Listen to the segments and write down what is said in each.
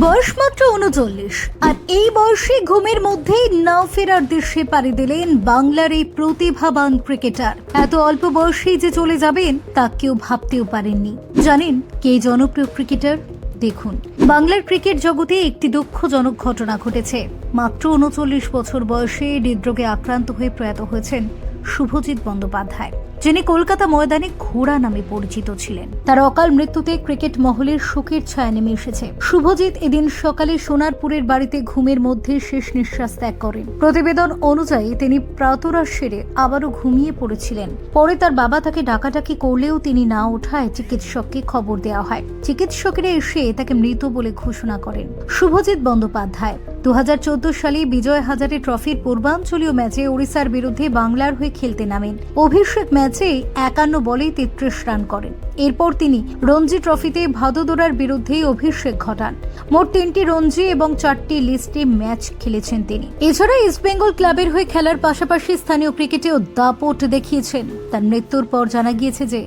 বয়স মাত্র ৩৯, আর এই বয়সে ঘুমের মধ্যেই না ফেরার দেশে পাড়ি দিলেন বাংলার এই প্রতিভাবান ক্রিকেটার। এত অল্প বয়সেই যে চলে যাবেন তা কেউ ভাবতেও পারেননি। জানেন কে জনপ্রিয় ক্রিকেটার? দেখুন, বাংলার ক্রিকেট জগতে একটি দুঃখজনক ঘটনা ঘটেছে। মাত্র ৩৯ বছর বয়সে হৃদরোগে আক্রান্ত হয়ে প্রয়াত হয়েছেন শুভজিৎ বন্দ্যোপাধ্যায়, যিনি কলকাতা ময়দানে ঘোড়া নামে পরিচিত ছিলেন। তার অকাল মৃত্যুতে ক্রিকেট মহলের শোকের ছায়া নেমে এসেছে। শুভজিৎ এদিন সকালে সোনারপুরের বাড়িতে ঘুমের মধ্যে শেষ নিঃশ্বাস ত্যাগ করেন। প্রতিবেদন অনুযায়ী তিনি প্রাতরাশ সেরে আবারও ঘুমিয়ে পড়েছিলেন। পরে তার বাবা তাকে ডাকাডাকি করলেও তিনি না ওঠায় চিকিৎসককে খবর দেওয়া হয়। চিকিৎসকেরা এসে তাকে মৃত বলে ঘোষণা করেন। শুভজিৎ বন্দ্যোপাধ্যায় 2014 সালে বিজয় হাজারে ট্রফির পূর্বাঞ্চলীয় ম্যাচে ওড়িশার বিরুদ্ধে বাংলার হয়ে খেলতে নামেন। অভিষেক ম্যাচে 51 বলে 33 রান করেন। এরপর তিনি রঞ্জি ট্রফিতে ভাদোদরার বিরুদ্ধে অভিষেক ঘটান। মোট 3টি রঞ্জি এবং 4টি লিস্টে ম্যাচ খেলেছেন তিনি। এছাড়া ইস্ট বেঙ্গল ক্লাবের হয়ে খেলার পাশাপাশি স্থানীয় ক্রিকেটেও দাপট দেখিয়েছেন। তার মৃত্যুর পর জানা গিয়েছে যে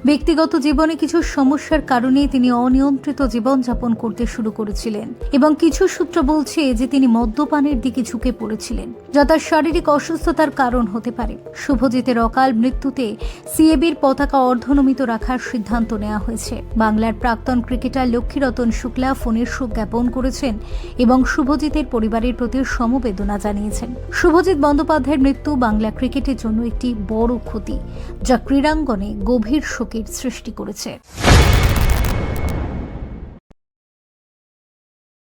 ব্যক্তিগত জীবনে কিছু সমস্যার কারণে তিনি অনিয়ন্ত্রিত জীবনযাপন করতে শুরু করেছিলেন এবং কিছু সূত্র বলছে যে তিনি মদ্যপানের দিকে ঝুঁকে পড়েছিলেন, যা তার শারীরিক অসুস্থতার কারণ হতে পারে। শুভজিতের অকাল মৃত্যুতে সিএবির পতাকা অর্ধনমিত রাখার সিদ্ধান্ত নেওয়া হয়েছে। বাংলার প্রাক্তন ক্রিকেটার লক্ষ্মীরতন শুক্লা ফোনের শোক জ্ঞাপন করেছেন এবং শুভজিতের পরিবারের প্রতি সমবেদনা জানিয়েছেন। শুভজিৎ বন্দ্যোপাধ্যায়ের মৃত্যু বাংলা ক্রিকেটের জন্য একটি বড় ক্ষতি, যা ক্রীড়াঙ্গনে গভীর শোকের সৃষ্টি করেছে।